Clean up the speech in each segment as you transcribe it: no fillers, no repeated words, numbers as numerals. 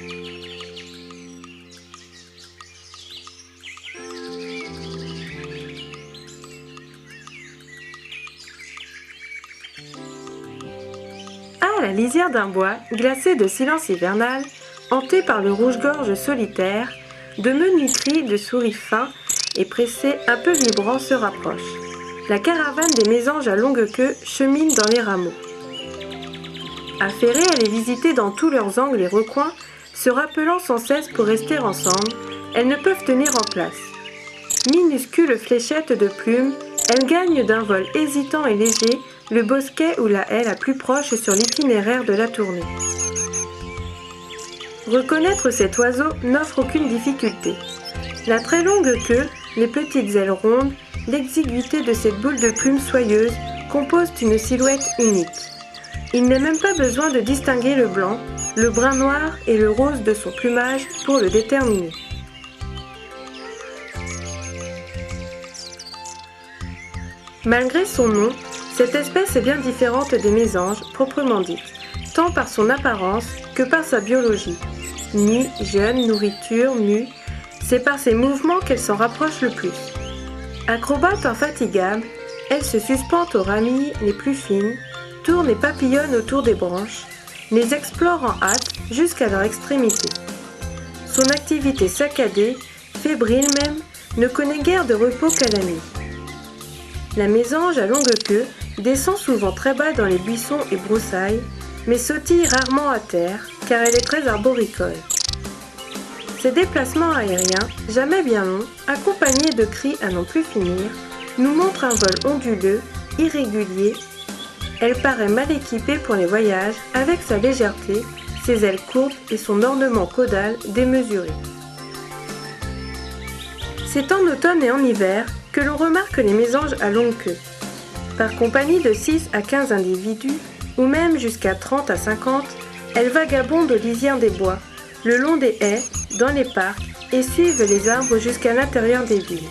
À la lisière d'un bois, glacé de silence hivernal, hanté par le rouge-gorge solitaire, de menus cris de souris fins et pressés un peu vibrants se rapprochent. La caravane des mésanges à longue queue chemine dans les rameaux. Affairées à les visiter dans tous leurs angles et recoins, se rappelant sans cesse pour rester ensemble, elles ne peuvent tenir en place. Minuscules fléchettes de plumes, elles gagnent d'un vol hésitant et léger le bosquet ou la haie la plus proche sur l'itinéraire de la tournée. Reconnaître cet oiseau n'offre aucune difficulté. La très longue queue, les petites ailes rondes, l'exiguïté de cette boule de plumes soyeuse composent une silhouette unique. Il n'est même pas besoin de distinguer le blanc, le brun noir et le rose de son plumage pour le déterminer. Malgré son nom, cette espèce est bien différente des mésanges proprement dites, tant par son apparence que par sa biologie. Nue, jeune, nourriture, mue, c'est par ses mouvements qu'elle s'en rapproche le plus. Acrobate infatigable, elle se suspend aux ramilles les plus fines, tourne et papillonne autour des branches, les explore en hâte jusqu'à leur extrémité. Son activité saccadée, fébrile même, ne connaît guère de repos qu'à la nuit. La mésange à longue queue descend souvent très bas dans les buissons et broussailles, mais sautille rarement à terre, car elle est très arboricole. Ces déplacements aériens, jamais bien longs, accompagnés de cris à n'en plus finir, nous montrent un vol onduleux, irrégulier. Elle paraît mal équipée pour les voyages, avec sa légèreté, ses ailes courbes et son ornement caudal démesuré. C'est en automne et en hiver que l'on remarque les mésanges à longue queue. Par compagnie de 6 à 15 individus, ou même jusqu'à 30 à 50, elles vagabondent aux lisières des bois, le long des haies, dans les parcs et suivent les arbres jusqu'à l'intérieur des villes.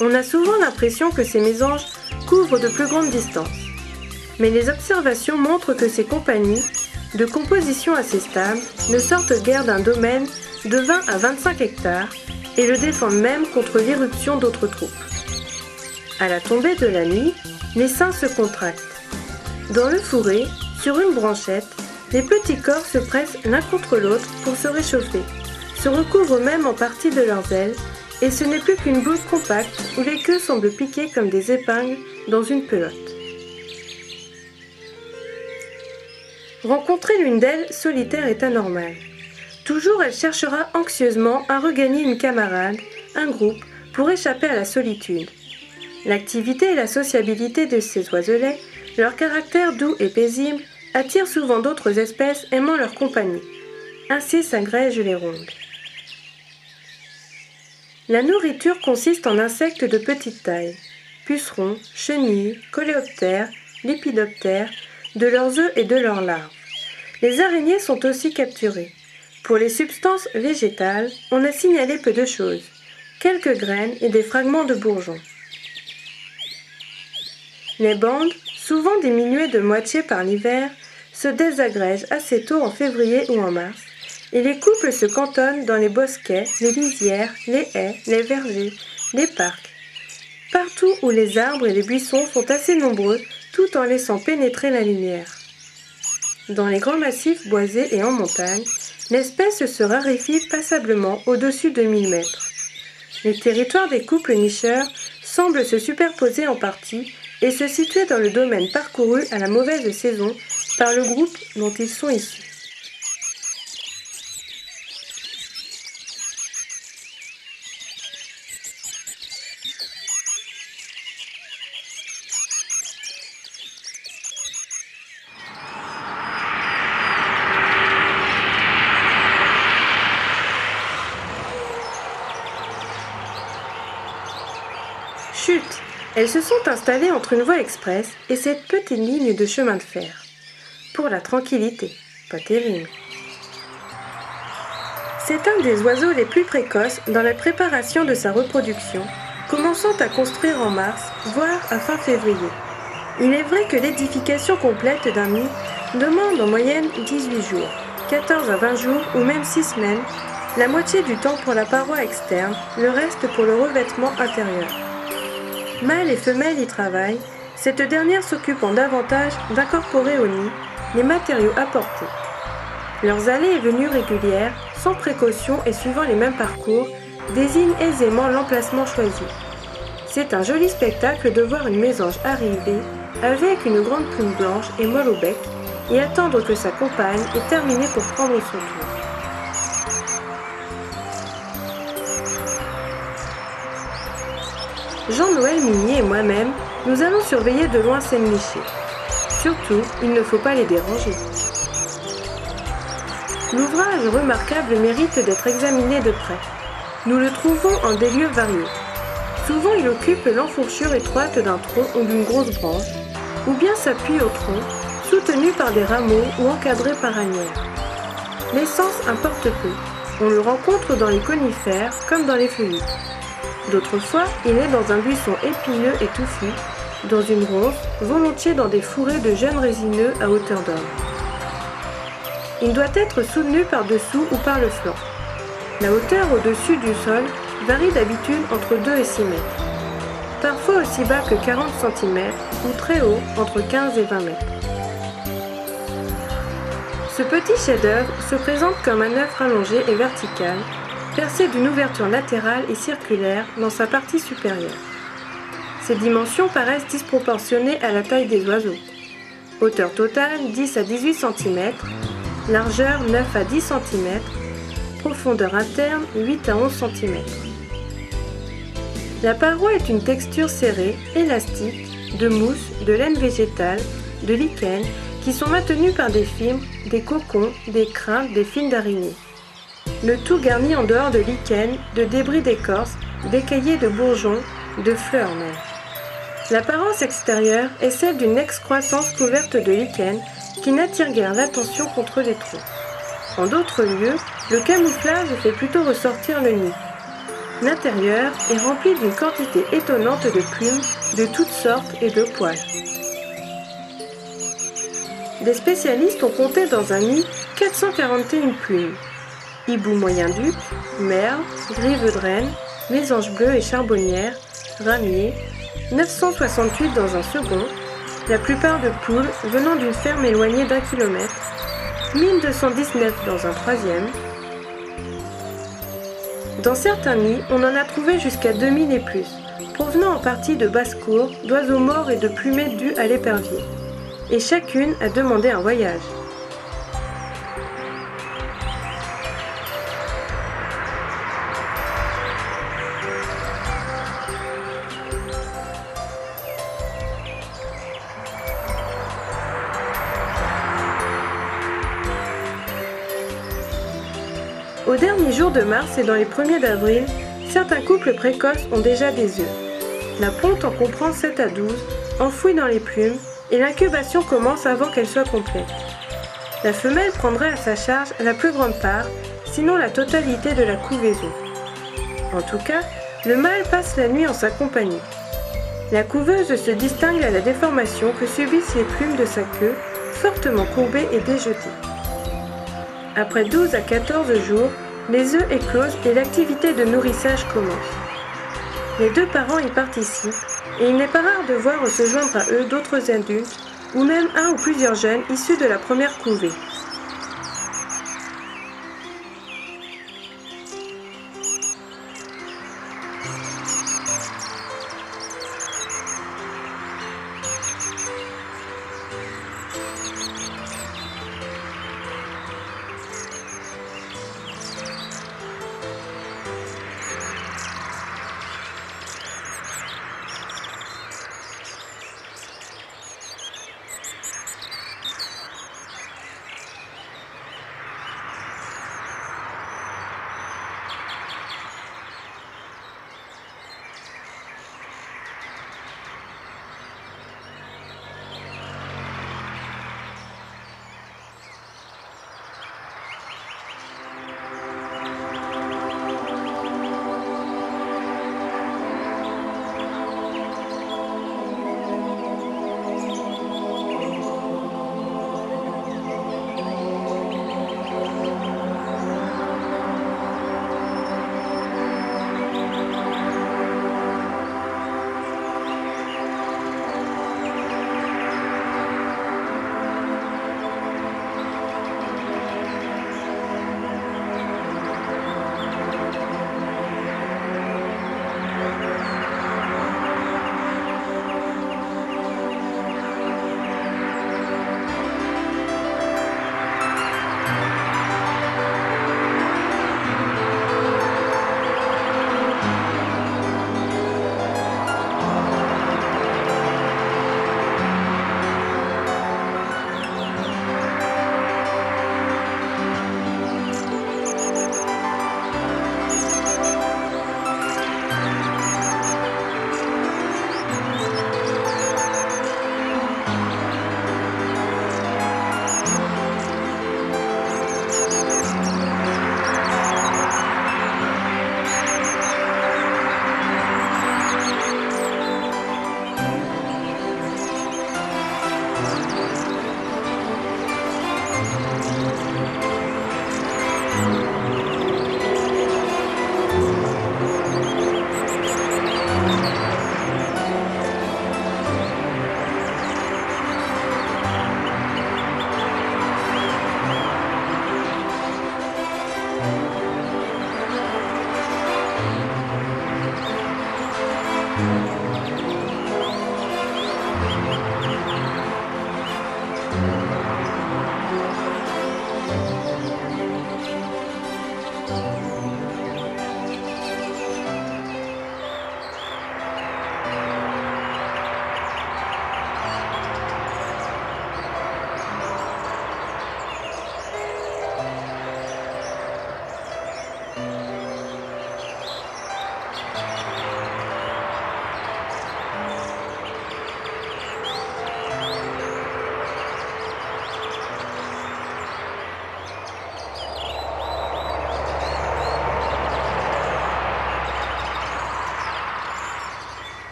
On a souvent l'impression que ces mésanges couvrent de plus grandes distances. Mais les observations montrent que ces compagnies, de composition assez stable, ne sortent guère d'un domaine de 20 à 25 hectares et le défendent même contre l'irruption d'autres troupes. À la tombée de la nuit, les seins se contractent. Dans le fourré, sur une branchette, les petits corps se pressent l'un contre l'autre pour se réchauffer, se recouvrent même en partie de leurs ailes, et ce n'est plus qu'une boule compacte où les queues semblent piquer comme des épingles dans une pelote. Rencontrer l'une d'elles solitaire est anormal. Toujours elle cherchera anxieusement à regagner une camarade, un groupe, pour échapper à la solitude. L'activité et la sociabilité de ces oiselets, leur caractère doux et paisible, attirent souvent d'autres espèces aimant leur compagnie. Ainsi s'agrègent les rondes. La nourriture consiste en insectes de petite taille, pucerons, chenilles, coléoptères, lépidoptères, de leurs œufs et de leurs larves. Les araignées sont aussi capturées. Pour les substances végétales, on a signalé peu de choses, quelques graines et des fragments de bourgeons. Les bandes, souvent diminuées de moitié par l'hiver, se désagrègent assez tôt en février ou en mars, et les couples se cantonnent dans les bosquets, les lisières, les haies, les vergers, les parcs. Partout où les arbres et les buissons sont assez nombreux, tout en laissant pénétrer la lumière. Dans les grands massifs boisés et en montagne, l'espèce se raréfie passablement au-dessus de 1000 mètres. Les territoires des couples nicheurs semblent se superposer en partie et se situer dans le domaine parcouru à la mauvaise saison par le groupe dont ils sont issus. Chut! Elles se sont installées entre une voie express et cette petite ligne de chemin de fer. Pour la tranquillité, pas terrible. C'est un des oiseaux les plus précoces dans la préparation de sa reproduction, commençant à construire en mars, voire à fin février. Il est vrai que l'édification complète d'un nid demande en moyenne 18 jours. 14 à 20 jours ou même 6 semaines, la moitié du temps pour la paroi externe, le reste pour le revêtement intérieur. Mâles et femelles y travaillent, cette dernière s'occupant davantage d'incorporer au nid les matériaux apportés. Leurs allées et venues régulières, sans précaution et suivant les mêmes parcours, désignent aisément l'emplacement choisi. C'est un joli spectacle de voir une mésange arriver avec une grande plume blanche et molle au bec et attendre que sa compagne ait terminé pour prendre son tour. Jean-Noël Minier et moi-même, nous allons surveiller de loin ces nichés. Surtout, il ne faut pas les déranger. L'ouvrage remarquable mérite d'être examiné de près. Nous le trouvons en des lieux variés. Souvent, il occupe l'enfourchure étroite d'un tronc ou d'une grosse branche, ou bien s'appuie au tronc, soutenu par des rameaux ou encadré par lanières. L'essence importe peu. On le rencontre dans les conifères comme dans les feuillus. D'autres fois, il est dans un buisson épineux et touffu, dans une ronce, volontiers dans des fourrés de jeunes résineux à hauteur d'homme. Il doit être soutenu par-dessous ou par le flanc. La hauteur au-dessus du sol varie d'habitude entre 2 et 6 mètres. Parfois aussi bas que 40 cm ou très haut entre 15 et 20 mètres. Ce petit chef-d'œuvre se présente comme un œuf allongé et vertical, percé d'une ouverture latérale et circulaire dans sa partie supérieure. Ses dimensions paraissent disproportionnées à la taille des oiseaux. Hauteur totale 10 à 18 cm, largeur 9 à 10 cm, profondeur interne 8 à 11 cm. La paroi est une texture serrée, élastique, de mousse, de laine végétale, de lichen, qui sont maintenus par des fibres, des cocons, des crins, des fils d'araignée. Le tout garni en dehors de lichen, de débris d'écorce, d'écaillés de bourgeons, de fleurs même. L'apparence extérieure est celle d'une excroissance couverte de lichen qui n'attire guère l'attention contre les troncs. En d'autres lieux, le camouflage fait plutôt ressortir le nid. L'intérieur est rempli d'une quantité étonnante de plumes de toutes sortes et de poils. Des spécialistes ont compté dans un nid 441 plumes. Hibou moyen-duc, merle, grive de reine, mésange bleue et charbonnière, ramier, 968 dans un second, la plupart de poules venant d'une ferme éloignée d'1 kilomètre, 1219 dans un troisième. Dans certains nids, on en a trouvé jusqu'à 2000 et plus, provenant en partie de basse-cour, d'oiseaux morts et de plumées dus à l'épervier. Et chacune a demandé un voyage. Au dernier jour de mars et dans les premiers d'avril, certains couples précoces ont déjà des œufs. La ponte en comprend 7 à 12, enfouis dans les plumes, et l'incubation commence avant qu'elle soit complète. La femelle prendrait à sa charge la plus grande part, sinon la totalité de la couvaison. En tout cas, le mâle passe la nuit en sa compagnie. La couveuse se distingue à la déformation que subissent les plumes de sa queue, fortement courbée et déjetée. Après 12 à 14 jours, les œufs éclosent et l'activité de nourrissage commence. Les deux parents y participent et il n'est pas rare de voir se joindre à eux d'autres adultes ou même un ou plusieurs jeunes issus de la première couvée.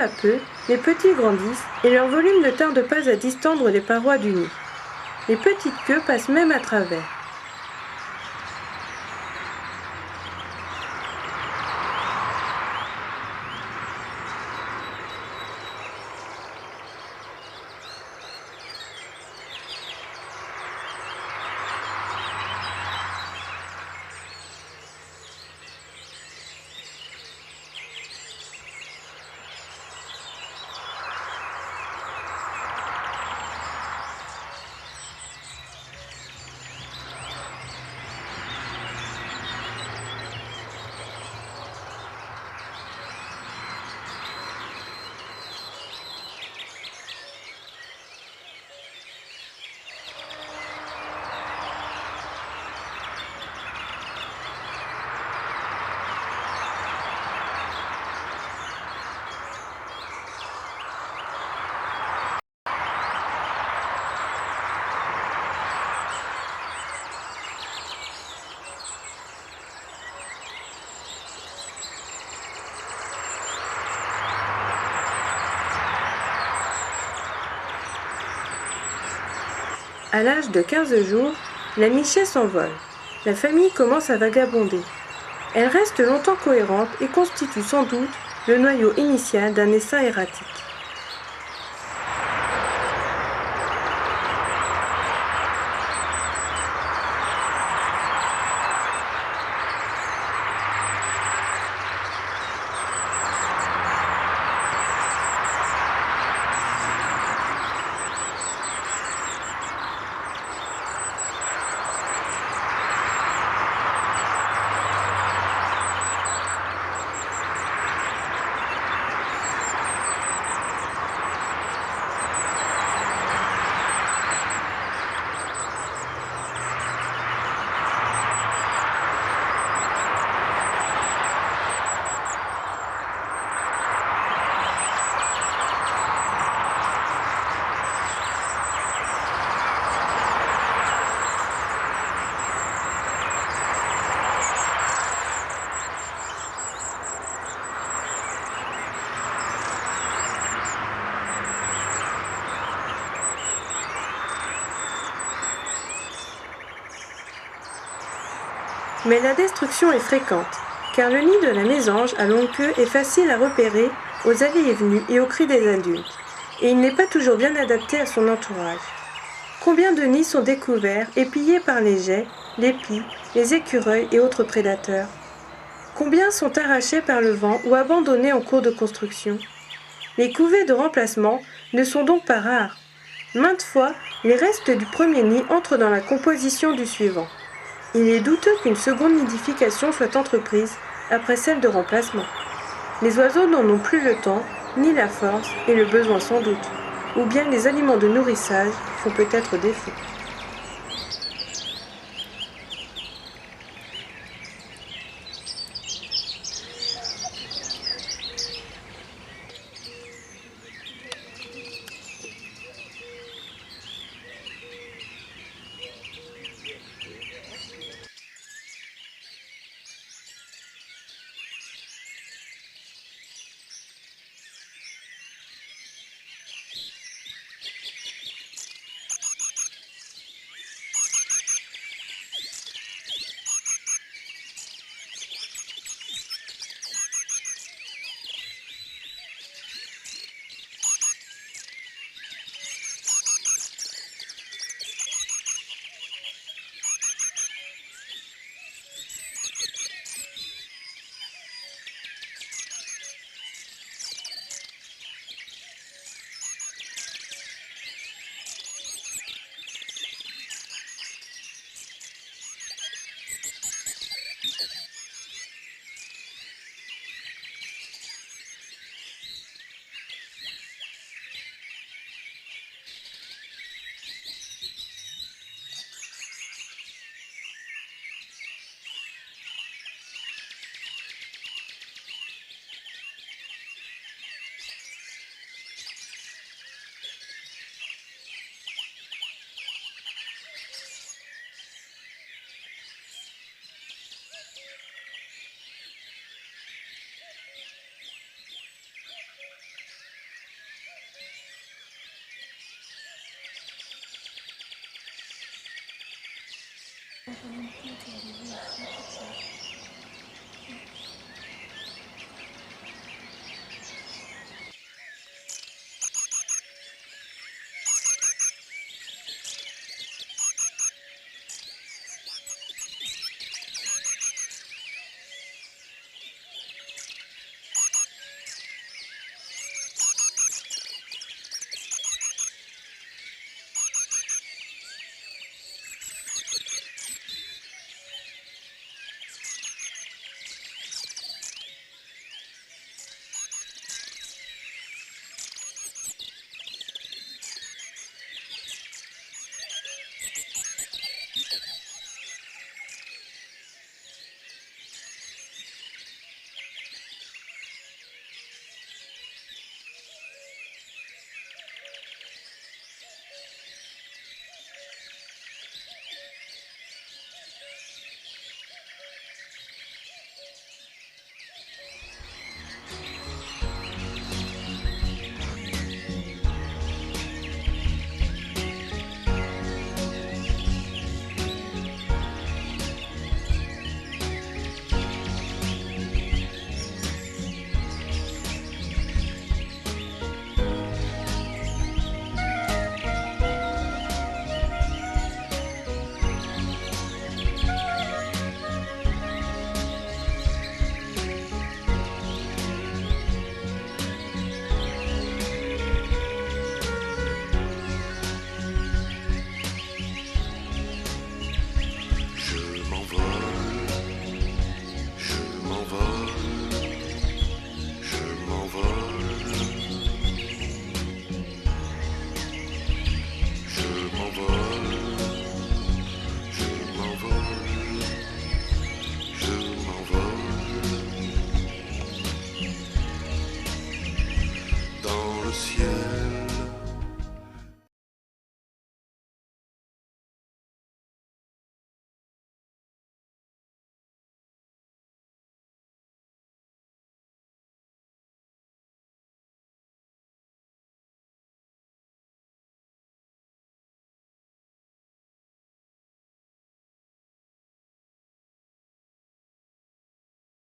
à peu, les petits grandissent et leur volume ne tarde pas à distendre les parois du nid. Les petites queues passent même à travers. À l'âge de 15 jours, la Michée s'envole. La famille commence à vagabonder. Elle reste longtemps cohérente et constitue sans doute le noyau initial d'un essaim erratique. Mais la destruction est fréquente, car le nid de la mésange à longue queue est facile à repérer aux allées et venues et aux cris des adultes, et il n'est pas toujours bien adapté à son entourage. Combien de nids sont découverts et pillés par les geais, les pies, les écureuils et autres prédateurs? Combien sont arrachés par le vent ou abandonnés en cours de construction? Les couvées de remplacement ne sont donc pas rares. Maintes fois, les restes du premier nid entrent dans la composition du suivant. Il est douteux qu'une seconde nidification soit entreprise après celle de remplacement. Les oiseaux n'en ont plus le temps, ni la force, et le besoin sans doute, ou bien les aliments de nourrissage font peut-être défaut.